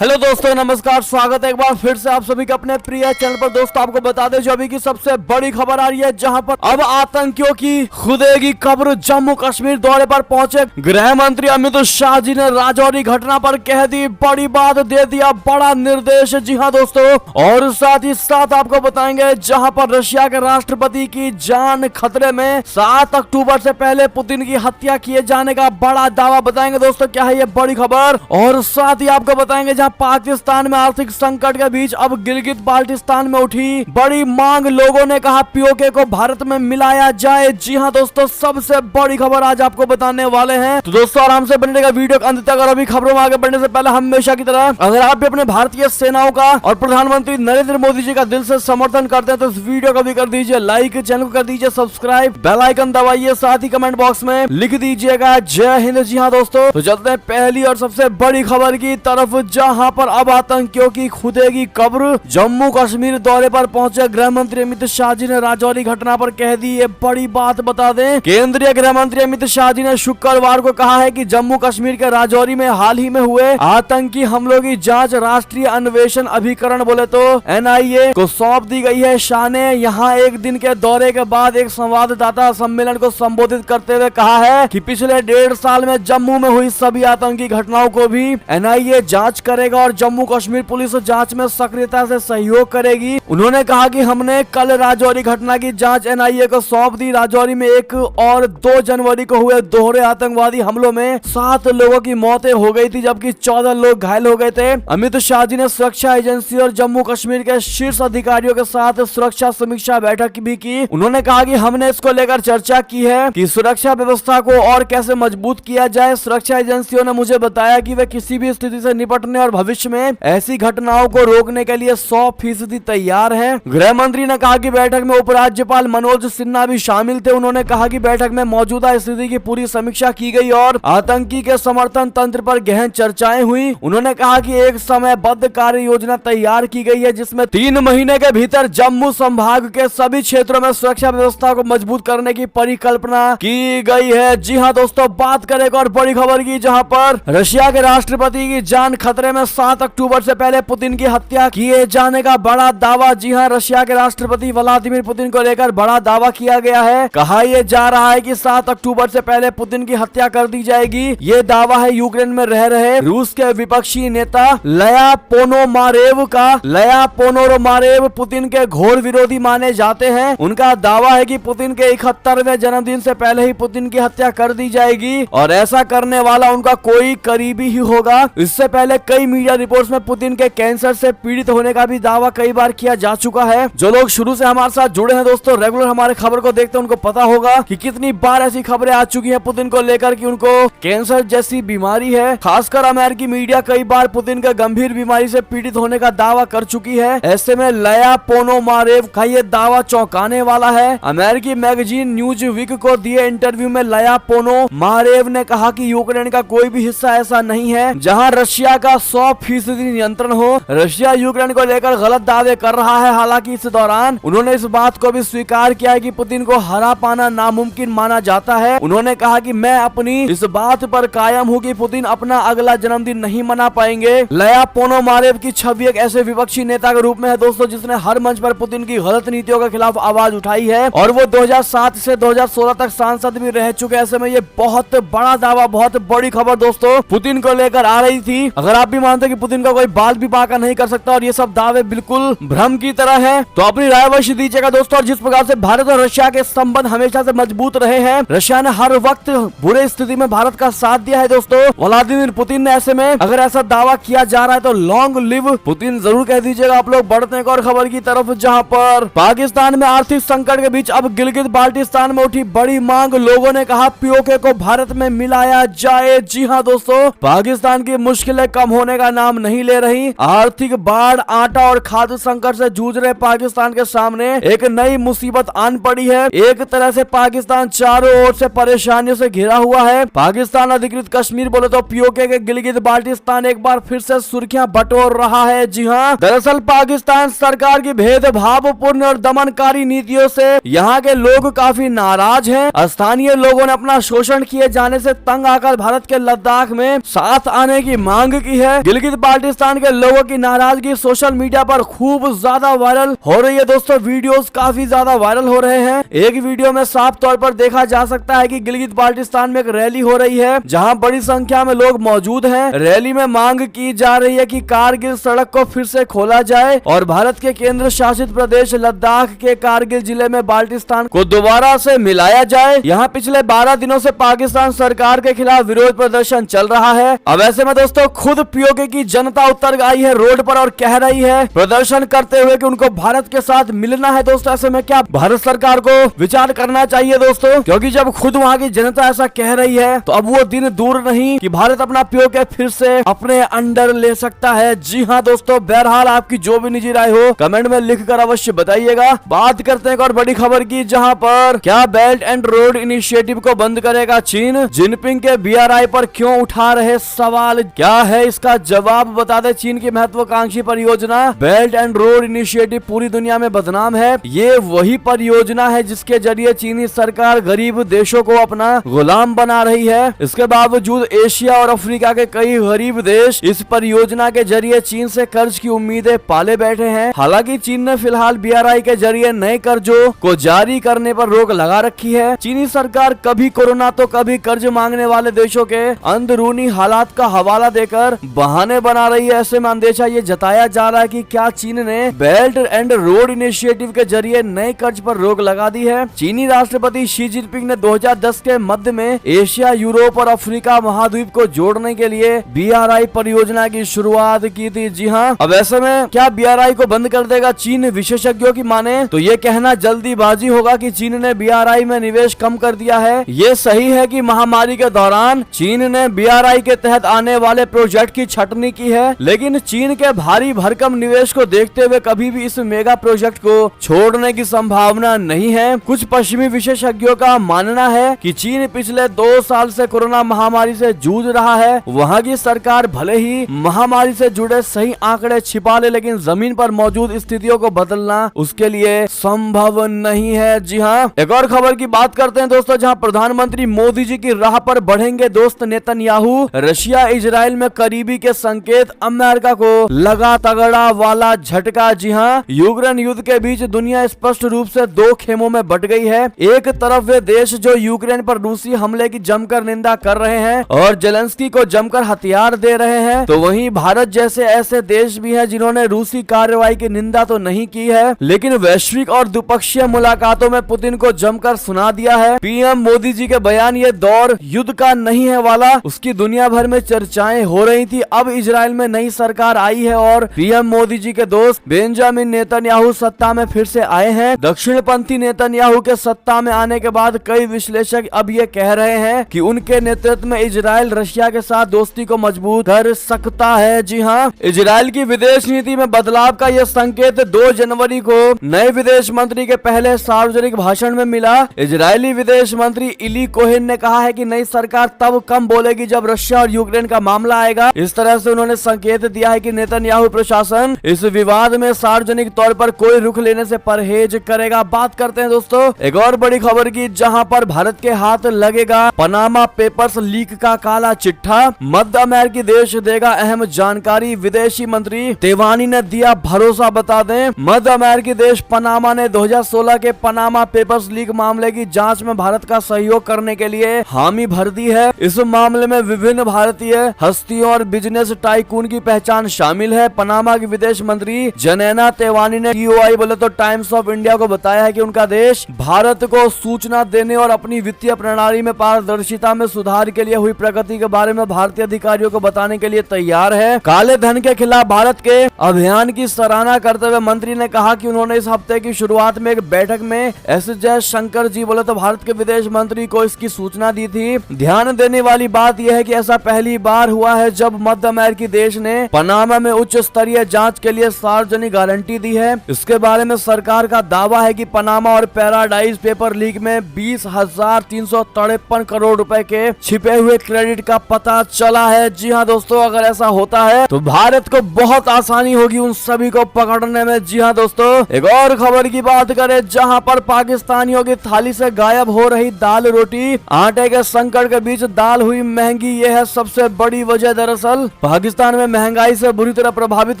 Hello दोस्तों, नमस्कार। स्वागत है एक बार फिर से आप सभी के अपने प्रिय चैनल पर। दोस्तों, आपको बता दें जो अभी की सबसे बड़ी खबर आ रही है, जहां पर अब आतंकियों की खुदेगी खबर। जम्मू कश्मीर दौरे पर पहुंचे गृह मंत्री अमित शाह जी ने राजौरी घटना पर कह दी बड़ी बात, दे दिया बड़ा निर्देश। जी हां दोस्तों, और साथ ही साथ आपको बताएंगे जहां पर रशिया के राष्ट्रपति की जान खतरे में, 7 अक्टूबर से पहले पुतिन की हत्या किए जाने का बड़ा दावा। बताएंगे दोस्तों क्या है ये बड़ी खबर, और साथ ही आपको बताएंगे जहां पाकिस्तान में आर्थिक संकट के बीच अब गिलगित बाल्टिस्तान में उठी बड़ी मांग। लोगों ने कहा पीओके को भारत में मिलाया जाए। जी हां दोस्तों, सबसे बड़ी खबर आज आपको बताने वाले हैं, तो दोस्तों आराम से बनेगा वीडियो के अंत तक। और अभी खबरों में आगे बढ़ने से पहले हमेशा की तरह अगर आप भी अपने भारतीय सेनाओं का और प्रधानमंत्री नरेंद्र मोदी जी का दिल से समर्थन करते हैं तो इस वीडियो को भी कर दीजिए लाइक, चैनल को कर दीजिए सब्सक्राइब, बेल आइकन दबाइए, साथ ही कमेंट बॉक्स में लिख दीजिएगा जय हिंद। जी हां दोस्तों, तो चलते हैं पहली और सबसे बड़ी खबर की तरफ, जहां पर अब आतंकियों की खुदेगी कब्र। जम्मू कश्मीर दौरे पर पहुंचे गृह मंत्री अमित शाह जी ने राजौरी घटना पर कह दी ये बड़ी बात। बता दें केंद्रीय गृह मंत्री अमित शाह जी ने शुक्रवार को कहा है कि जम्मू कश्मीर के राजौरी में हाल ही में हुए आतंकी हमलों की जांच राष्ट्रीय अन्वेषण अभिकरण बोले तो NIA को सौंप दी गई है। शाह ने यहाँ एक दिन के दौरे के बाद एक संवाददाता सम्मेलन को संबोधित करते हुए कहा है कि पिछले 1.5 साल में जम्मू में हुई सभी आतंकी घटनाओं को भी NIA जांच करेगा और जम्मू कश्मीर पुलिस जांच में सक्रियता से सहयोग करेगी। उन्होंने कहा कि हमने कल राजौरी घटना की जांच NIA को सौंप दी। राजौरी में 1 और 2 जनवरी को हुए दोहरे आतंकवादी हमलों में 7 लोगों की मौतें हो गई थी, जबकि 14 लोग घायल हो गए थे। अमित शाह जी ने सुरक्षा एजेंसी और जम्मू कश्मीर के शीर्ष अधिकारियों के साथ सुरक्षा समीक्षा बैठक भी की। उन्होंने कहा कि हमने इसको लेकर चर्चा की है कि सुरक्षा व्यवस्था को और कैसे मजबूत किया जाए। सुरक्षा एजेंसियों ने मुझे बताया कि वे किसी भी स्थिति से निपटने और भविष्य में ऐसी घटनाओं को रोकने के लिए 100% तैयार है। गृह मंत्री ने कहा कि बैठक में उपराज्यपाल मनोज सिन्हा भी शामिल थे। उन्होंने कहा कि बैठक में मौजूदा स्थिति की पूरी समीक्षा की गई और आतंकी के समर्थन तंत्र पर गहन चर्चाएं हुई। उन्होंने कहा कि एक समयबद्ध कार्य योजना तैयार की गई है, जिसमें 3 महीने के भीतर जम्मू संभाग के सभी क्षेत्रों में सुरक्षा व्यवस्था को मजबूत करने की परिकल्पना की गई है। जी हाँ दोस्तों, बात करें एक और बड़ी खबर की, जहाँ पर रशिया के राष्ट्रपति की जान खतरे में, 7 अक्टूबर से पहले पुतिन की हत्या किए जाने का बड़ा दावा। जी हां, रशिया के राष्ट्रपति व्लादिमीर पुतिन को लेकर बड़ा दावा किया गया है। कहा यह जा रहा है कि 7 अक्टूबर से पहले पुतिन की हत्या कर दी जाएगी। ये दावा है यूक्रेन में रह रहे रूस के विपक्षी नेता लया पोनोमारेव का। लया पोनोमारेव पुतिन के घोर विरोधी माने जाते हैं। उनका दावा है कि पुतिन के 71वें जन्मदिन से पहले ही पुतिन की हत्या कर दी जाएगी और ऐसा करने वाला उनका कोई करीबी ही होगा। इससे पहले कई मीडिया रिपोर्ट्स में पुतिन के कैंसर से पीड़ित होने का भी दावा कई बार किया जा चुका है। जो लोग शुरू से हमारे साथ जुड़े हैं दोस्तों, रेगुलर हमारे खबर को देखते हैं, उनको पता होगा कि कितनी बार ऐसी खबरें आ चुकी हैं पुतिन को लेकर कि उनको कैंसर जैसी बीमारी है। खासकर अमेरिकी मीडिया कई बार पुतिन के गंभीर बीमारी से पीड़ित होने का दावा कर चुकी है। ऐसे में लया पोनोमारेव का ये दावा चौंकाने वाला है। अमेरिकी मैगजीन न्यूज वीक को दिए इंटरव्यू में लया पोनोमारेव ने कहा कि यूक्रेन का कोई भी हिस्सा ऐसा नहीं है जहाँ रशिया का 100% नियंत्रण हो। रशिया यूक्रेन को लेकर गलत दावे कर रहा है। हालांकि इस दौरान उन्होंने इस बात को भी स्वीकार किया है कि पुतिन को हरा पाना नामुमकिन माना जाता है। उन्होंने कहा कि मैं अपनी इस बात पर कायम हूँ कि पुतिन अपना अगला जन्मदिन नहीं मना पाएंगे। लया पोनोमारेव की छवि एक ऐसे विपक्षी नेता के रूप में है दोस्तों, जिसने हर मंच पर पुतिन की गलत नीतियों के खिलाफ आवाज उठाई है और वो 2007 से 2016 तक सांसद भी रह चुके। ऐसे में ये बहुत बड़ा दावा, बहुत बड़ी खबर दोस्तों पुतिन को लेकर आ रही थी। अगर आप भी मानते कि पुतिन का कोई बाल भी बाका नहीं कर सकता और ये सब दावे बिल्कुल भ्रम की तरह है, तो अपनी राय अवश्य दीजिएगा दोस्तों। और जिस प्रकार से भारत और रशिया के संबंध हमेशा से मजबूत रहे हैं, रशिया ने हर वक्त बुरे स्थिति में भारत का साथ दिया है दोस्तों व्लादिमीर पुतिन ने। ऐसे में अगर ऐसा दावा किया जा रहा है तो लॉन्ग लिव पुतिन जरूर कह दीजिएगा आप लोग। बढ़ते हैं एक और खबर की तरफ, जहां पर पाकिस्तान में आर्थिक संकट के बीच अब गिलगित बाल्टिस्तान में उठी बड़ी मांग। लोगों ने कहा पीओके को भारत में मिलाया जाए। जी हाँ दोस्तों, पाकिस्तान की मुश्किलें कम होने का नाम नहीं ले रही। आर्थिक बाढ़, आटा और खाद्य संकट से जूझ रहे पाकिस्तान के सामने एक नई मुसीबत आन पड़ी है। एक तरह से पाकिस्तान चारों ओर से परेशानियों से घिरा हुआ है। पाकिस्तान अधिकृत कश्मीर बोले तो पीओके के गिलगित बाल्टिस्तान एक बार फिर से सुर्खियां बटोर रहा है। जी हाँ, दरअसल पाकिस्तान सरकार की भेदभावपूर्ण और दमनकारी नीतियों से यहाँ के लोग काफी नाराज हैं। स्थानीय लोगों ने अपना शोषण किए जाने से तंग आकर भारत के लद्दाख में साथ आने की मांग की है। गिलगित बाल्टिस्तान के लोगों की नाराजगी सोशल मीडिया पर खूब ज्यादा वायरल हो रही है दोस्तों। वीडियोस काफी ज्यादा वायरल हो रहे हैं। एक वीडियो में साफ तौर पर देखा जा सकता है कि गिलगित बाल्टिस्तान में एक रैली हो रही है जहां बड़ी संख्या में लोग मौजूद हैं। रैली में मांग की जा रही है कि कारगिल सड़क को फिर से खोला जाए और भारत के केंद्र शासित प्रदेश लद्दाख के कारगिल जिले में बाल्टिस्तान को दोबारा से मिलाया जाए। यहाँ पिछले 12 दिनों से पाकिस्तान सरकार के खिलाफ विरोध प्रदर्शन चल रहा है। अब ऐसे में दोस्तों खुद पीओके की जनता उतर आई है रोड पर और कह रही है प्रदर्शन करते हुए कि उनको भारत के साथ मिलना है। दोस्तों ऐसे में क्या भारत सरकार को विचार करना चाहिए दोस्तों, क्योंकि जब खुद वहाँ की जनता ऐसा कह रही है तो अब वो दिन दूर नहीं कि भारत अपना पीओके फिर से अपने अंडर ले सकता है। जी हाँ दोस्तों, बहरहाल आपकी जो भी निजी राय हो कमेंट में लिखकर अवश्य बताइएगा। बात करते हैं एक और बड़ी खबर की, जहाँ पर क्या बेल्ट एंड रोड इनिशिएटिव को बंद करेगा चीन? जिनपिंग के बीआरआई पर क्यों उठा रहे सवाल, क्या है इसका जवाब? बता दें चीन की महत्वाकांक्षी परियोजना बेल्ट एंड रोड इनिशिएटिव पूरी दुनिया में बदनाम है। ये वही परियोजना है जिसके जरिए चीनी सरकार गरीब देशों को अपना गुलाम बना रही है। इसके बावजूद एशिया और अफ्रीका के कई गरीब देश इस परियोजना के जरिए चीन से कर्ज की उम्मीदें पाले बैठे हैं। हालांकि चीन ने फिलहाल बीआरआई के जरिए नए कर्जों को जारी करने पर रोक लगा रखी है। चीनी सरकार कभी कोरोना तो कभी कर्ज मांगने वाले देशों के अंदरूनी हालात का हवाला देकर बहाने बना रही है। ऐसे में अंदेशा ये जताया जा रहा है कि क्या चीन ने बेल्ट एंड रोड इनिशिएटिव के जरिए नए कर्ज पर रोक लगा दी है। चीनी राष्ट्रपति शी जिनपिंग ने 2010 के मध्य में एशिया, यूरोप और अफ्रीका महाद्वीप को जोड़ने के लिए बीआरआई परियोजना की शुरुआत की थी। जी हाँ, अब ऐसे में क्या बीआरआई को बंद कर देगा चीन? विशेषज्ञों की माने तो ये कहना जल्दीबाजी होगा कि चीन ने बीआरआई में निवेश कम कर दिया है। ये सही है कि महामारी के दौरान चीन ने बीआरआई के तहत आने वाले प्रोजेक्ट की छटनी की है, लेकिन चीन के भारी भरकम निवेश को देखते हुए कभी भी इस मेगा प्रोजेक्ट को छोड़ने की संभावना नहीं है। कुछ पश्चिमी विशेषज्ञों का मानना है कि चीन पिछले 2 साल से कोरोना महामारी से जूझ रहा है। वहाँ की सरकार भले ही महामारी से जुड़े सही आंकड़े छिपा ले, लेकिन जमीन पर मौजूद स्थितियों को बदलना उसके लिए संभव नहीं है। जी हाँ, एक और खबर की बात करते हैं दोस्तों, जहाँ प्रधानमंत्री मोदी जी की राह पर बढ़ेंगे दोस्त नेतन्याहू। रशिया इजराइल में करीबी के संकेत, अमेरिका को लगा तगड़ा वाला झटका। जी हाँ, यूक्रेन युद्ध के बीच दुनिया स्पष्ट रूप से 2 खेमों में बट गई है। एक तरफ वे देश जो यूक्रेन पर रूसी हमले की जमकर निंदा कर रहे हैं और जेलेंस्की को जमकर हथियार दे रहे हैं, तो वहीं भारत जैसे ऐसे देश भी हैं जिन्होंने रूसी कार्रवाई की निंदा तो नहीं की है, लेकिन वैश्विक और द्विपक्षीय मुलाकातों में पुतिन को जमकर सुना दिया है। पीएम मोदी जी के बयान ये दौर युद्ध का नहीं है वाला, उसकी दुनिया भर में चर्चाएं हो रही थी। अब इजराइल में नई सरकार आई है और पीएम मोदी जी के दोस्त बेंजामिन नेतन्याहू सत्ता में फिर से आए हैं। दक्षिणपंथी नेतन्याहू के सत्ता में आने के बाद कई विश्लेषक अब ये कह रहे हैं कि उनके नेतृत्व में इजराइल रशिया के साथ दोस्ती को मजबूत कर सकता है। जी हाँ, इजराइल की विदेश नीति में बदलाव का यह संकेत 2 जनवरी को नए विदेश मंत्री के पहले सार्वजनिक भाषण में मिला। इजरायली विदेश मंत्री इली कोहेन ने कहा है कि नई सरकार तब कम बोलेगी जब रशिया और यूक्रेन का मामला आएगा। इस तरह से उन्होंने संकेत दिया है कि नेतन्याहू प्रशासन इस विवाद में सार्वजनिक तौर पर कोई रुख लेने से परहेज करेगा। बात करते हैं दोस्तों एक और बड़ी खबर की, जहां पर भारत के हाथ लगेगा पनामा पेपर्स लीक का काला चिट्ठा। मध्य अमेरिकी देश देगा अहम जानकारी, विदेशी मंत्री तेवानी ने दिया भरोसा। बता दें मध्य अमेरिकी देश पनामा ने 2016 के पनामा पेपर्स लीक मामले की जांच में भारत का सहयोग करने के लिए हामी भर दी है। इस मामले में विभिन्न भारतीय हस्तियों और बिजनेस टाइकून की पहचान शामिल है। पनामा की विदेश मंत्री जनेना तेवानी ने टीओआई बोले तो टाइम्स ऑफ इंडिया को बताया है कि उनका देश भारत को सूचना देने और अपनी वित्तीय प्रणाली में पारदर्शिता में सुधार के लिए हुई प्रगति के बारे में भारतीय अधिकारियों को बताने के लिए तैयार है। काले धन के खिलाफ भारत के अभियान की सराहना करते हुए मंत्री ने कहा कि उन्होंने इस हफ्ते की शुरुआत में एक बैठक में एस जयशंकर जी बोले तो भारत के विदेश मंत्री को इसकी सूचना दी थी। ध्यान देने वाली बात यह है कि ऐसा पहली बार हुआ है जब मध्य अमेरिकी देश ने पनामा में उच्च स्तरीय जांच के लिए सार्वजनिक गारंटी दी है। इसके बारे में सरकार का दावा है कि पनामा और पैराडाइज पेपर लीक में 20,353 करोड़ रुपए के छिपे हुए क्रेडिट का पता चला है। जी हाँ दोस्तों, अगर ऐसा होता है तो भारत को बहुत आसानी होगी उन सभी को पकड़ने में। जी हाँ दोस्तों, एक और खबर की बात करें, जहां पर पाकिस्तानियों की थाली से गायब हो रही दाल रोटी, आटे के संकट के बीच दाल हुई महंगी, यह है सबसे बड़ी वजह। दरअसल पाकिस्तान में महंगाई से बुरी तरह प्रभावित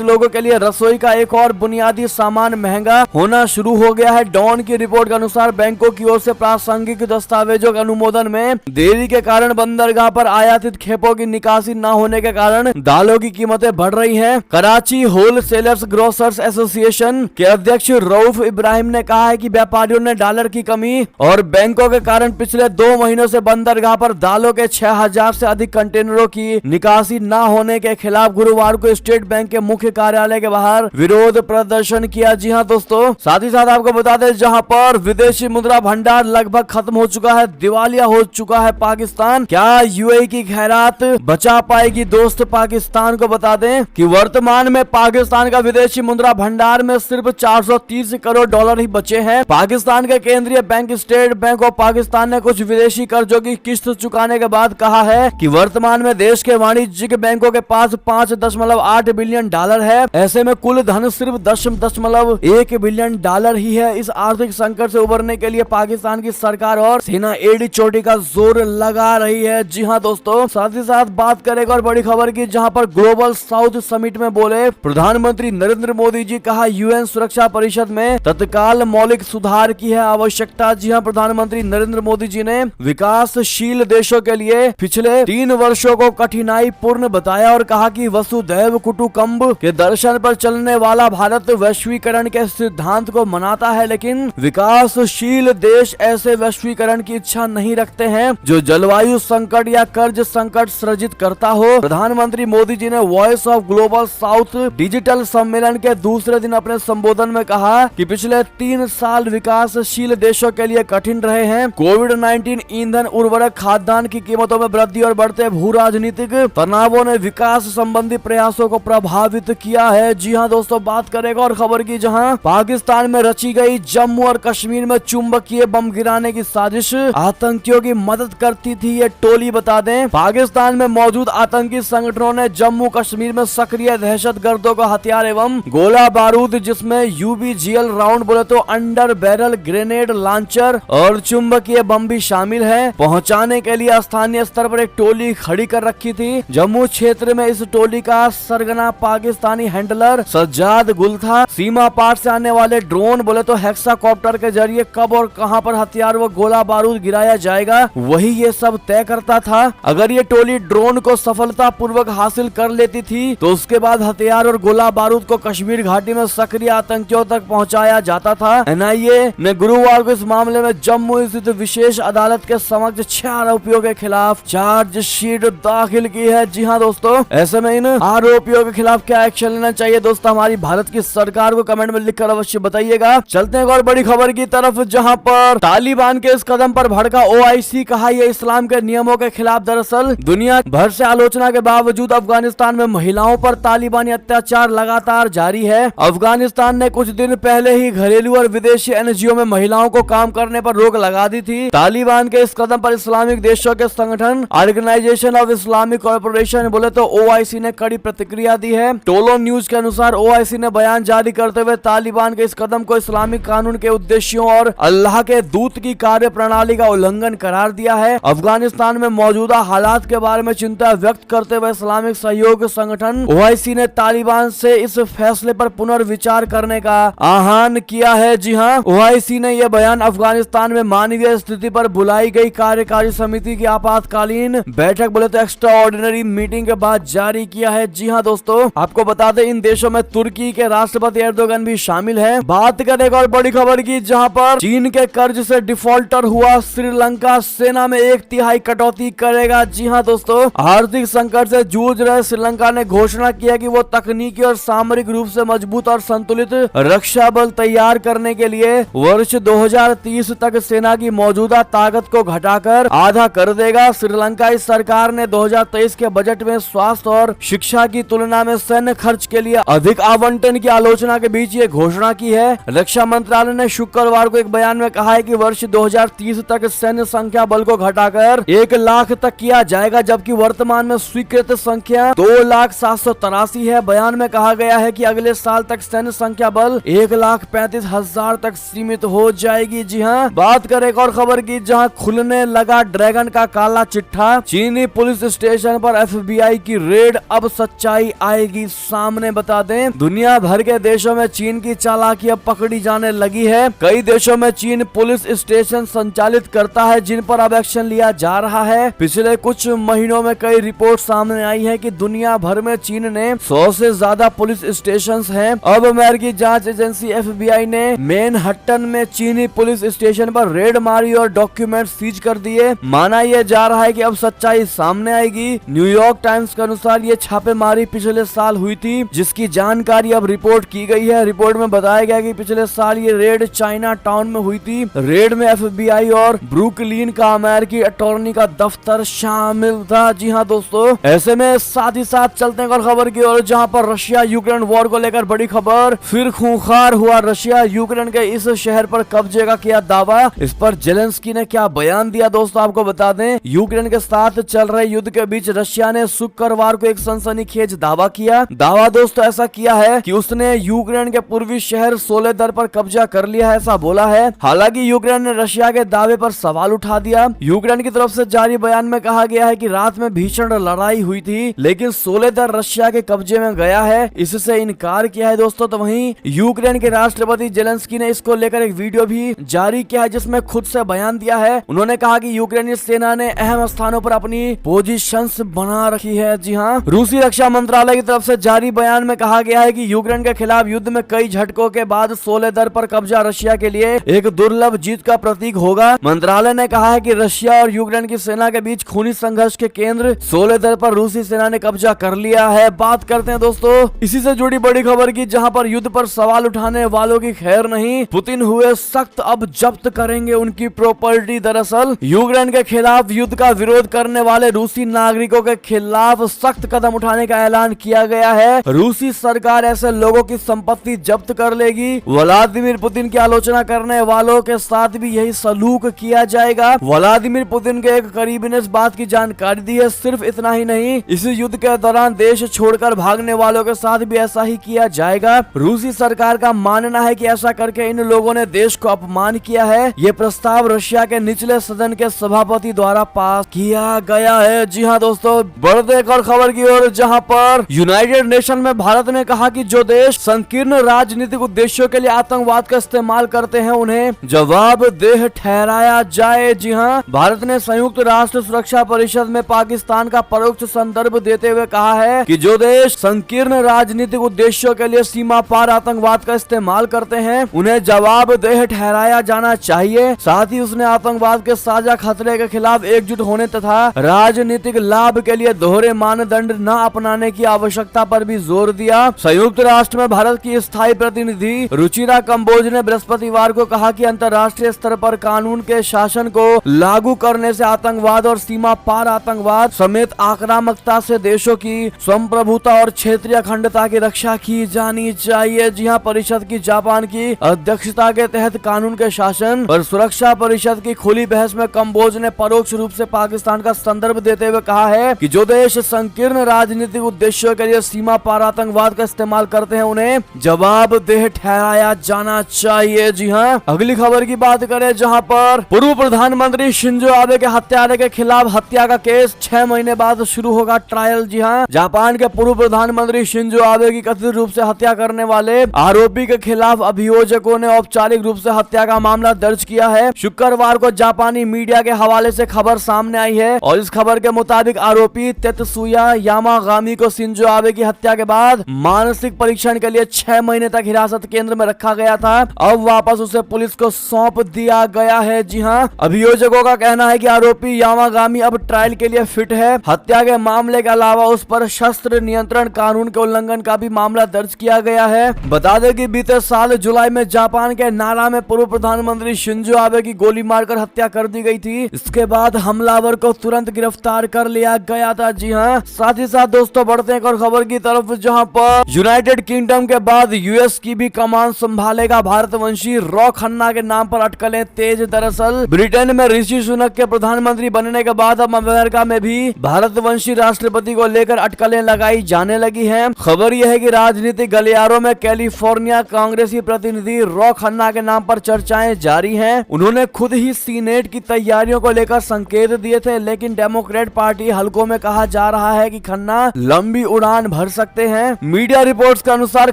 लोगों के लिए रसोई का एक और बुनियादी सामान महंगा होना शुरू हो गया है। डॉन की रिपोर्ट के अनुसार बैंकों की ओर से प्रासंगिक दस्तावेजों के अनुमोदन में देरी के कारण बंदरगाह पर आयातित खेपों की निकासी न होने के कारण दालों की कीमतें बढ़ रही हैं। कराची होलसेलर्स ग्रोसर्स एसोसिएशन के अध्यक्ष रऊफ इब्राहिम ने कहा है कि व्यापारियों ने डॉलर की कमी और बैंकों के कारण पिछले 2 महीनों से बंदरगाह पर दालों के 6000 से अधिक कंटेनरों की निकासी न होने के खिलाफ गुरुवार को स्टेट बैंक के मुख्य कार्यालय के बाहर विरोध प्रदर्शन किया। जी हां दोस्तों, साथ ही साथ आपको बता दें जहां पर विदेशी मुद्रा भंडार लगभग खत्म हो चुका है, दिवालिया हो चुका है पाकिस्तान, क्या यूएई की खैरात बचा पाएगी? दोस्त पाकिस्तान को बता दें कि वर्तमान में पाकिस्तान का विदेशी मुद्रा भंडार में सिर्फ 430 करोड़ डॉलर ही बचे हैं। पाकिस्तान के केंद्रीय bank state bank of Pakistan ने कुछ विदेशी कर्जों की किस्त चुकाने के बाद कहा है कि वर्तमान में देश के वाणिज्यिक बैंकों के पास 5.8 बिलियन डॉलर है। ऐसे में कुल धन सिर्फ 10.1 बिलियन डॉलर ही है। इस आर्थिक संकट से उबरने के लिए पाकिस्तान की सरकार और सेना एड़ी चोटी का जोर लगा रही है। जी हां दोस्तों, साथ ही साथ बात करेगा और बड़ी खबर की जहां पर ग्लोबल साउथ समिट में बोले प्रधानमंत्री नरेंद्र मोदी जी, कहा यूएन सुरक्षा परिषद में तत्काल मौलिक सुधार की है आवश्यकता। जी हां, प्रधानमंत्री नरेंद्र मोदी जी ने विकासशील देशों के लिए पिछले 3 वर्षों को कठिनाई पूर्ण बताया और कहा कि वसुधैव कुटुंबकम के दर्शन पर चलने वाला भारत वैश्वीकरण के सिद्धांत को मनाता है, लेकिन विकासशील देश ऐसे वैश्वीकरण की इच्छा नहीं रखते हैं जो जलवायु संकट या कर्ज संकट सृजित करता हो। प्रधानमंत्री मोदी जी ने voice of global south digital सम्मेलन के दूसरे दिन अपने संबोधन में कहा कि पिछले 3 साल विकासशील देशों के लिए कठिन रहे हैं। कोविड-19, ईंधन, उर्वरक, खाद्यान्न की कीमतों में वृद्धि और बढ़ते भू राजनीतिक तनावों ने विकास संबंधी प्रयासों को प्रभावित किया है। जी हां दोस्तों, बात करेगा और खबर की जहां पाकिस्तान में रची गई जम्मू और कश्मीर में चुंबकीय बम गिराने की साजिश आतंकियों की मदद करती थी ये टोली। बता दें पाकिस्तान में मौजूद आतंकी संगठनों ने जम्मू कश्मीर में सक्रिय दहशतगर्दों को हथियार एवं गोला बारूद जिसमें यूबीजीएल राउंड बोले तो अंडर बैरल ग्रेनेड लॉन्चर और चुंबकीय बम भी शामिल है, पहुंचाने के लिए स्थानीय स्तर पर एक टोली खड़ी कर रखी थी। जम्मू क्षेत्र में इस टोली का सरगना पाकिस्तानी हैंडलर सज्जाद गुल था। सीमा पार से आने वाले ड्रोन बोले तो हेक्साकॉप्टर के जरिए कब और कहां पर हथियार व गोला बारूद गिराया जाएगा वही ये सब तय करता था। अगर ये टोली ड्रोन को सफलता पूर्वक हासिल कर लेती थी तो उसके बाद हथियार और गोला बारूद को कश्मीर घाटी में सक्रिय आतंकियों तक पहुंचाया जाता था। एनआईए ने गुरुवार को इस मामले में जम्मू स्थित विशेष अदालत के समक्ष 6 आरोपियों के खिलाफ चार्जशीट दाखिल की है। जी हां दोस्तों, ऐसे में इन आरोपियों के खिलाफ क्या एक्शन लेना चाहिए दोस्तों हमारी भारत की सरकार को कमेंट में लिखकर अवश्य बताइएगा। चलते हैं और बड़ी खबर की तरफ जहां पर तालिबान के इस कदम पर भड़का ओआईसी, कहा यह इस्लाम के नियमों के खिलाफ। दरअसल दुनिया भर से आलोचना के बावजूद अफगानिस्तान में महिलाओं पर तालिबानी अत्याचार लगातार जारी है। अफगानिस्तान ने कुछ दिन पहले ही घरेलू और विदेशी एनजीओ में महिलाओं को काम करने पर रोक लगा दी थी। तालिबान के इस कदम पर इस्लामिक देशों के संगठन ऑर्गेनाइजेशन ऑफ इस्लामिक कॉर्पोरेशन बोले तो ओआईसी ने कड़ी प्रतिक्रिया दी है। टोलो न्यूज के अनुसार ओआईसी ने बयान जारी करते हुए तालिबान के इस कदम को इस्लामिक कानून के उद्देश्यों और अल्लाह के दूत की कार्य प्रणाली का उल्लंघन करार दिया है। अफगानिस्तान में मौजूदा हालात के बारे में चिंता व्यक्त करते हुए इस्लामिक सहयोग संगठन ओआईसी ने तालिबान से इस फैसले पर पुनर्विचार करने का आह्वान किया है। जी हां, ओआईसी ने यह बयान अफगानिस्तान में मानवीय स्थिति पर बुलाई गई कार्यकारी समिति की आपातकालीन बैठक बोले तो एक्स्ट्रा ऑर्डिनरी मीटिंग के बाद जारी किया है। जी हां दोस्तों, आपको बता दें इन देशों में तुर्की के राष्ट्रपति एर्दोगन भी शामिल है। बात करें और बड़ी खबर की जहां पर चीन के कर्ज से डिफॉल्टर हुआ श्रीलंका, सेना में 1/3 कटौती करेगा। जी हां दोस्तों, आर्थिक संकट से जूझ रहे श्रीलंका ने घोषणा किया कि वो तकनीकी और सामरिक रूप से मजबूत और संतुलित रक्षा बल तैयार करने के लिए वर्ष 2030 तक सेना की मौजूदा ताकत को घटाकर आधा कर देगा। श्रीलंकाई सरकार ने 2023 के बजट में स्वास्थ्य और शिक्षा की तुलना में सैन्य खर्च के लिए अधिक आवंटन की आलोचना के बीच ये घोषणा की है। रक्षा मंत्रालय ने शुक्रवार को एक बयान में कहा है कि वर्ष 2030 तक सैन्य संख्या बल को घटाकर 1 लाख तक किया जाएगा, जबकि वर्तमान में स्वीकृत संख्या 2,783 है। बयान में कहा गया है कि अगले साल तक सैन्य संख्या बल 1,35,000 तक सीमित हो जाएगी। जी हाँ, बात करें एक और खबर की जहां खुलने लगा ड्रैगन का काला चिट्ठा। चीनी पुलिस स्टेशन पर एफबीआई की रेड, अब सच्चाई आएगी सामने। बता दें, दुनिया भर के देशों में चीन की चालाकी अब पकड़ी जाने लगी है। कई देशों में चीन पुलिस स्टेशन संचालित करता है जिन पर अब एक्शन लिया जा रहा है। पिछले कुछ महीनों में कई रिपोर्ट सामने आई है कि दुनिया भर में चीन ने 100 से ज्यादा पुलिस स्टेशन हैं। अब अमेरिकी जांच एजेंसी FBI ने मैनहट्टन में चीनी पुलिस स्टेशन पर रेड मारी और डॉक्यूमेंट सीज कर दिए। माना यह जा रहा है कि अब सच्चाई सामने आएगी। न्यूयॉर्क टाइम्स के अनुसार ये छापेमारी पिछले साल हुई थी, जिसकी जानकारी अब रिपोर्ट की गई है। रिपोर्ट में बताया गया कि पिछले साल ये रेड चाइना टाउन में हुई थी। रेड में FBI और ब्रुकलिन का अमेरिकी अटॉर्नी का दफ्तर शामिल था। जी हाँ दोस्तों, ऐसे में साथ ही साथ चलते हैं और खबर की ओर, जहाँ पर रशिया यूक्रेन वॉर को लेकर बड़ी खबर। फिर खूंखार हुआ रशिया, यूक्रेन के इस शहर पर कब्जे का किया दावा। इस पर जेलेंस्की ने क्या बयान दिया दोस्तों, आपको बता दें। यूक्रेन के साथ चल रहे युद्ध के बीच रशिया ने शुक्रवार को एक सनसनीखेज दावा किया। दावा दोस्तों ऐसा किया है कि उसने यूक्रेन के पूर्वी शहर सोलेदर पर कब्जा कर लिया है, ऐसा बोला है। हालांकि यूक्रेन ने रशिया के दावे पर सवाल उठा दिया। यूक्रेन की तरफ से जारी बयान में कहा गया है कि रात में भीषण लड़ाई हुई थी, लेकिन सोलेदर रशिया के कब्जे में गया है, इससे इनकार किया है दोस्तों। तो वहीं यूक्रेन के राष्ट्रपति जेलेंस्की ने इसको लेकर एक वीडियो भी जारी किया है, जिसमें खुद से बयान दिया है। उन्होंने कहा कि यूक्रेनी सेना ने अहम स्थानों पर अपनी पोजीशंस बना रखी है। जी हाँ, रूसी रक्षा मंत्रालय की तरफ से जारी बयान में कहा गया है कि यूक्रेन के खिलाफ युद्ध में कई झटकों के बाद सोलेदर पर कब्जा रशिया के लिए एक दुर्लभ जीत का प्रतीक होगा। मंत्रालय ने कहा है कि रशिया और यूक्रेन की सेना के बीच खूनी संघर्ष के केंद्र सोलेदर पर रूसी सेना ने कब्जा कर लिया है। बात करते हैं दोस्तों इसी से जुड़ी बड़ी खबर की, जहां पर युद्ध पर सवाल उठाने वालों की खैर नहीं। पुतिन हुए सख्त, अब जब्त करेंगे उनकी प्रॉपर्टी। दरअसल यूक्रेन के खिलाफ युद्ध का विरोध करने वाले रूसी नागरिकों के खिलाफ सख्त कदम उठाने का ऐलान किया गया है। रूसी सरकार ऐसे लोगों की संपत्ति जब्त कर लेगी। व्लादिमीर पुतिन की आलोचना करने वालों के साथ भी यही सलूक किया जाएगा। व्लादिमीर पुतिन के एक करीबी ने इस बात की जानकारी दी है। सिर्फ इतना ही नहीं, इस युद्ध के दौरान देश छोड़कर भागने वालों के साथ भी ऐसा ही किया जाएगा। रूसी सरकार का मानना है कि ऐसा करके इन लोगों ने देश को अपमान किया है। ये प्रस्ताव रशिया के निचले सदन के सभापति द्वारा पास किया गया है। जी हाँ दोस्तों, बढ़ते एक और खबर की ओर, जहाँ पर यूनाइटेड नेशन में भारत ने कहा कि जो देश संकीर्ण राजनीतिक उद्देश्यों के लिए आतंकवाद का इस्तेमाल करते हैं उन्हें जवाबदेह ठहराया जाए। जी हाँ, भारत ने संयुक्त राष्ट्र सुरक्षा परिषद में पाकिस्तान का परोक्ष संदर्भ देते हुए कहा है कि जो देश संकीर्ण राजनीतिक उद्देश्यों के लिए सीमा पार आतंकवाद का इस्तेमाल करते हैं उन्हें जवाबदेह ठहराया जाना चाहिए। साथ ही उसने आतंकवाद के साझा खतरे के खिलाफ एकजुट होने तथा राजनीतिक लाभ के लिए दोहरे मानदंड न अपनाने की आवश्यकता पर भी जोर दिया। संयुक्त राष्ट्र में भारत की स्थायी प्रतिनिधि रुचिरा कंबोज ने बृहस्पतिवार को कहा कि अंतर्राष्ट्रीय स्तर पर कानून के शासन को लागू करने से आतंकवाद और सीमा पार आतंकवाद समेत आक्रामकता से देशों की संप्रभुता और क्षेत्रीय अखंडता की रक्षा की जानी चाहिए। जी हाँ, परिषद की जापान की अध्यक्षता के तहत कानून के शासन और सुरक्षा परिषद की खुली बहस में कंबोज ने परोक्ष रूप से पाकिस्तान का संदर्भ देते हुए कहा है कि जो देश संकीर्ण राजनीतिक उद्देश्यों के लिए सीमा पार आतंकवाद का इस्तेमाल करते हैं उन्हें जवाबदेह ठहराया जाना चाहिए। जी हाँ, अगली खबर की बात करें, जहां पर पूर्व प्रधानमंत्री शिंजो आबे के हत्यारे के खिलाफ हत्या का केस 6 महीने बाद शुरू होगा ट्रायल। जी हाँ, जापान के पूर्व प्रधानमंत्री शिंजो आबे की कथित रूप से हत्या करने वाले आरोपी के खिलाफ अभियोजकों ने औपचारिक रूप से हत्या का मामला दर्ज किया है। शुक्रवार को जापानी मीडिया के हवाले से खबर सामने आई है और इस खबर के मुताबिक आरोपी तेत्सुया यामागामी को शिंजो आबे की हत्या के बाद मानसिक परीक्षण के लिए 6 महीने तक हिरासत केंद्र में रखा गया था। अब वापस उसे पुलिस को सौंप दिया गया है। जी हाँ, अभियोजकों का कहना है कि आरोपी यामागामी अब ट्रायल के लिए फिट है। हत्या के मामले के अलावा उस पर शस्त्र नियंत्रण कानून के उल्लंघन का भी मामला दर्ज किया गया है। बता दें कि बीते साल जुलाई में जापान के नारा में पूर्व प्रधानमंत्री शिंजो आबे की गोली मारकर हत्या कर दी गई थी। इसके बाद हमलावर को तुरंत गिरफ्तार कर लिया गया था। जी हाँ, साथ ही साथ दोस्तों बढ़ते हैं और खबर की तरफ, जहां पर यूनाइटेड किंगडम के बाद यूएस की भी कमान संभालेगा भारतवंशी। रॉ खन्ना के नाम पर अटकलें तेज। दरअसल ब्रिटेन में ऋषि सुनक के प्रधानमंत्री बनने के बाद अब अमेरिका में भी भारतवंशी राष्ट्रपति को लेकर अटकलें लगाई जाने लगी हैं। खबर यह है कि राजनीतिक गलियारों में कैलिफोर्निया कांग्रेसी प्रतिनिधि रॉ खन्ना के नाम पर चर्चाएं जारी हैं। उन्होंने खुद ही सीनेट की तैयारियों को लेकर संकेत दिए थे, लेकिन डेमोक्रेट पार्टी हलकों में कहा जा जा रहा है कि खन्ना लंबी उड़ान भर सकते हैं। मीडिया रिपोर्ट्स के अनुसार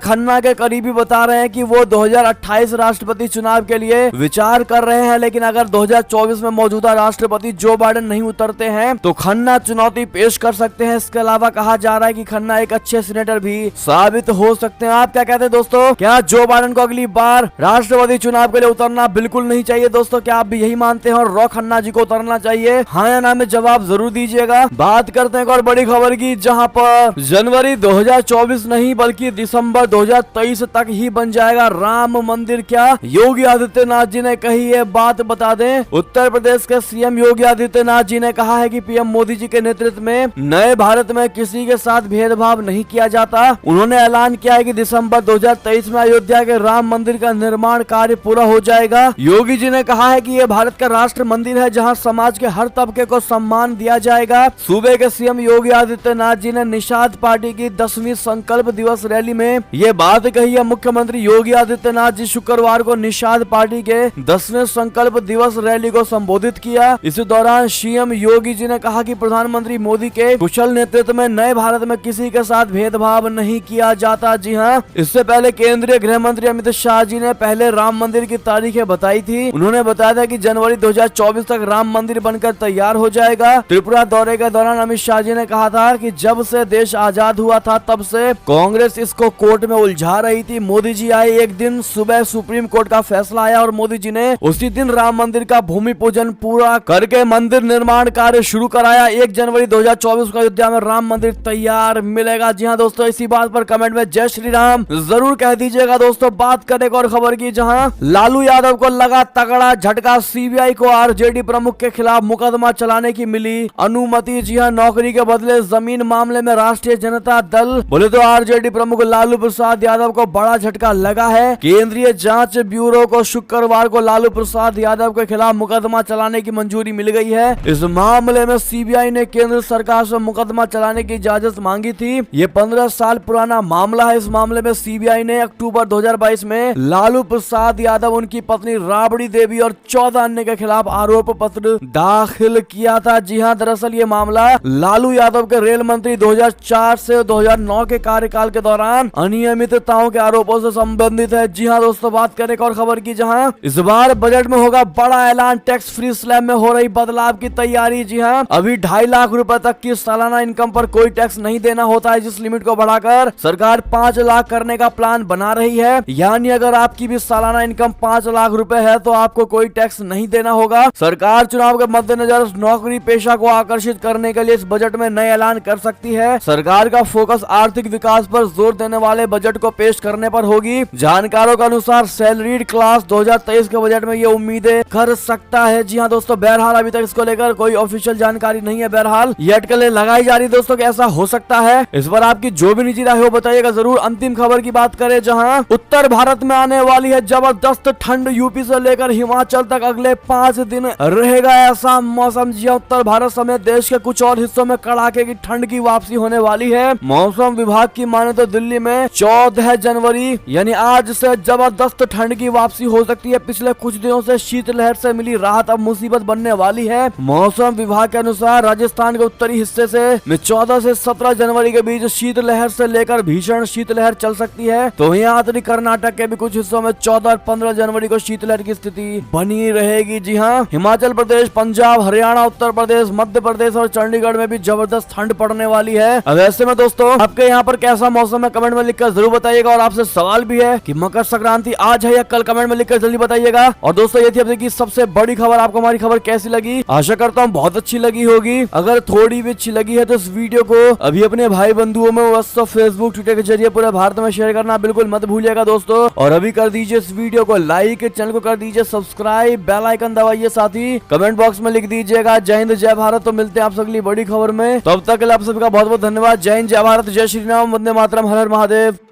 खन्ना के करीबी बता रहे हैं कि वो 2028 राष्ट्रपति चुनाव के लिए विचार कर रहे हैं, लेकिन अगर 2024 में मौजूदा राष्ट्रपति जो बाइडेन नहीं उतरते हैं तो खन्ना चुनौती पेश कर सकते हैं। इसके अलावा कहा जा रहा है कि खन्ना एक अच्छे सीनेटर भी साबित हो सकते हैं। आप क्या कहते हैं दोस्तों, क्या जो बाइडेन को अगली बार राष्ट्रपति चुनाव के लिए उतरना बिल्कुल नहीं चाहिए? दोस्तों क्या आप भी यही मानते हैं और रॉ खन्ना जी को उतरना चाहिए? हाँ या ना में जवाब जरूर दीजिएगा। बात करते हैं एक और बड़ी खबर की, जहां पर जनवरी 2024 नहीं बल्कि दिसंबर 2023 तक ही बन जाएगा राम मंदिर। क्या योगी आदित्यनाथ जी ने कही ये बात? बता दें, उत्तर प्रदेश के सीएम योगी आदित्यनाथ जी ने कहा है कि पीएम मोदी जी के नेतृत्व में नए भारत में किसी के साथ भेदभाव नहीं किया जाता। उन्होंने ऐलान किया है कि दिसंबर 2023 में अयोध्या के राम मंदिर का निर्माण कार्य पूरा हो जाएगा। योगी जी ने कहा है कि ये भारत का राष्ट्र मंदिर है जहां समाज के हर तबके को सम्मान दिया जाएगा। सूबे के सीएम योगी आदित्यनाथ जी ने निषाद पार्टी की 10वीं संकल्प दिवस रैली में ये बात कही है। मुख्यमंत्री योगी आदित्यनाथ जी शुक्रवार को निषाद पार्टी के 10वें संकल्प दिवस रैली को संबोधित किया। इस दौरान सीएम योगी जी ने कहा कि प्रधानमंत्री मोदी के कुशल नेतृत्व में नए भारत में किसी के साथ भेदभाव नहीं किया जाता। जी हाँ, इससे पहले केंद्रीय गृह मंत्री अमित शाह जी ने पहले राम मंदिर की तारीखें बताई थी। उन्होंने बताया था कि जनवरी 2024 तक राम मंदिर बनकर तैयार हो जाएगा। त्रिपुरा दौरे के दौरान अमित शाह जी ने कहा था कि जब से देश आजाद हुआ था तब से कांग्रेस इसको कोर्ट में उलझा रही थी। मोदी जी आए एक दिन सुबह सुप्रीम कोर्ट का फैसला आया और मोदी जी ने उसी दिन राम मंदिर का भूमि पूजन पूरा करके मंदिर निर्माण कार्य शुरू कराया। 1 जनवरी 2024 को अयोध्या में राम मंदिर तैयार मिलेगा। जी हाँ दोस्तों, इसी बात पर कमेंट में जय श्री राम जरूर कह दीजिएगा। दोस्तों बात करें एक और खबर की, जहां लालू यादव को लगा तगड़ा झटका। सीबीआई को आरजेडी प्रमुख के खिलाफ मुकदमा चलाने की मिली अनुमति। जी हाँ, नौकरी के बदले जमीन मामले में राष्ट्रीय जनता दल बोले तो आरजेडी प्रमुख लालू प्रसाद यादव को बड़ा झटका लगा है। केंद्रीय जांच ब्यूरो को शुक्रवार को लालू प्रसाद यादव के खिलाफ मुकदमा चलाने की मंजूरी मिल गई है। इस मामले में सीबीआई ने केंद्र सरकार से मुकदमा चलाने की इजाजत मांगी थी। ये 15 साल पुराना मामला है। इस मामले में सीबीआई ने अक्टूबर 2022 में लालू प्रसाद यादव, उनकी पत्नी राबड़ी देवी और 14 अन्य के खिलाफ आरोप पत्र दाखिल किया था। जी हाँ, दरअसल ये मामला लालू यादव के रेल मंत्री 2004 से 2009 के कार्यकाल के दौरान अनियमितताओं के आरोपों से संबंधित है। जी हाँ दोस्तों, बात करें एक और खबर की, जहां इस बार बजट में होगा बड़ा ऐलान। टैक्स फ्री स्लैब में हो रही बदलाव की तैयारी। जी हाँ, अभी 2.5 लाख रुपए तक की सालाना इनकम पर कोई टैक्स नहीं देना होता है, जिस लिमिट को बढ़ाकर सरकार 5 लाख करने का प्लान बना रही है। यानी अगर आपकी भी सालाना इनकम 5 लाख रुपए है तो आपको कोई टैक्स नहीं देना होगा। सरकार चुनाव के मद्देनजर नौकरी पेशा को आकर्षित करने के लिए इस बजट में नए ऐलान कर सकती है। सरकार का फोकस आर्थिक विकास पर जोर देने वाले बजट को पेश करने पर होगी। जानकारों के अनुसार सैलरीड क्लास 2023 के बजट में ये उम्मीदें कर सकता है। जी हाँ दोस्तों, बहरहाल अभी तक इसको लेकर कोई ऑफिशियल जानकारी नहीं है। बहरहाल ये अटकलें लगाई जा रही दोस्तों कि ऐसा हो सकता है। इस पर आपकी जो भी निजी राय हो बताइएगा जरूर। अंतिम खबर की बात करें, जहां उत्तर भारत में आने वाली है जबरदस्त ठंड। यूपी से लेकर हिमाचल तक अगले 5 दिन रहेगा ऐसा मौसम। जी उत्तर भारत समेत देश के कुछ और हिस्सों में कड़ाके की ठंड की वापसी होने वाली है। मौसम विभाग की माने तो दिल्ली में 14 जनवरी यानी आज से जबरदस्त ठंड की वापसी हो सकती है। पिछले कुछ दिनों से शीतलहर से मिली राहत अब मुसीबत बनने वाली है। मौसम विभाग के अनुसार राजस्थान के उत्तरी हिस्से में 14 से 17 जनवरी के बीच शीतलहर से लेकर भीषण शीतलहर चल सकती है। तो यहाँ उत्तरी कर्नाटक के भी कुछ हिस्सों में 14 और 15 जनवरी को शीतलहर की स्थिति बनी रहेगी। जी हाँ, हिमाचल प्रदेश, पंजाब, हरियाणा, उत्तर प्रदेश, मध्य प्रदेश और चंडीगढ़ में भी जबरदस्त ठंड पड़ने वाली है। अब ऐसे में दोस्तों आपके यहाँ पर कैसा मौसम है कमेंट में लिखकर जरूर बताइएगा। और आपसे सवाल भी है कि मकर संक्रांति आज है या कल, कमेंट में लिखकर जल्दी बताइएगा। और दोस्तों ये थी अब की सबसे बड़ी खबर। आपको हमारी खबर कैसी लगी? आशा करता हूँ बहुत अच्छी लगी होगी। अगर थोड़ी भी अच्छी लगी है तो इस वीडियो को अभी अपने भाई बंधुओं में व्हाट्सएप, फेसबुक, ट्विटर के जरिए पूरे भारत में शेयर करना बिल्कुल मत भूलिएगा दोस्तों। और अभी कर दीजिए इस वीडियो को लाइक, चैनल को कर दीजिए सब्सक्राइब, बेल आइकन दबाइए, साथ ही कमेंट बॉक्स में लिख दीजिएगा जय हिंद जय भारत। तो मिलते हैं आपसे अगली बड़ी खबर में, तब तक के लिए आप सभी का बहुत बहुत धन्यवाद। जय हिंद जय भारत, जय श्री राम, वंदे मातरम, हर हर महादेव।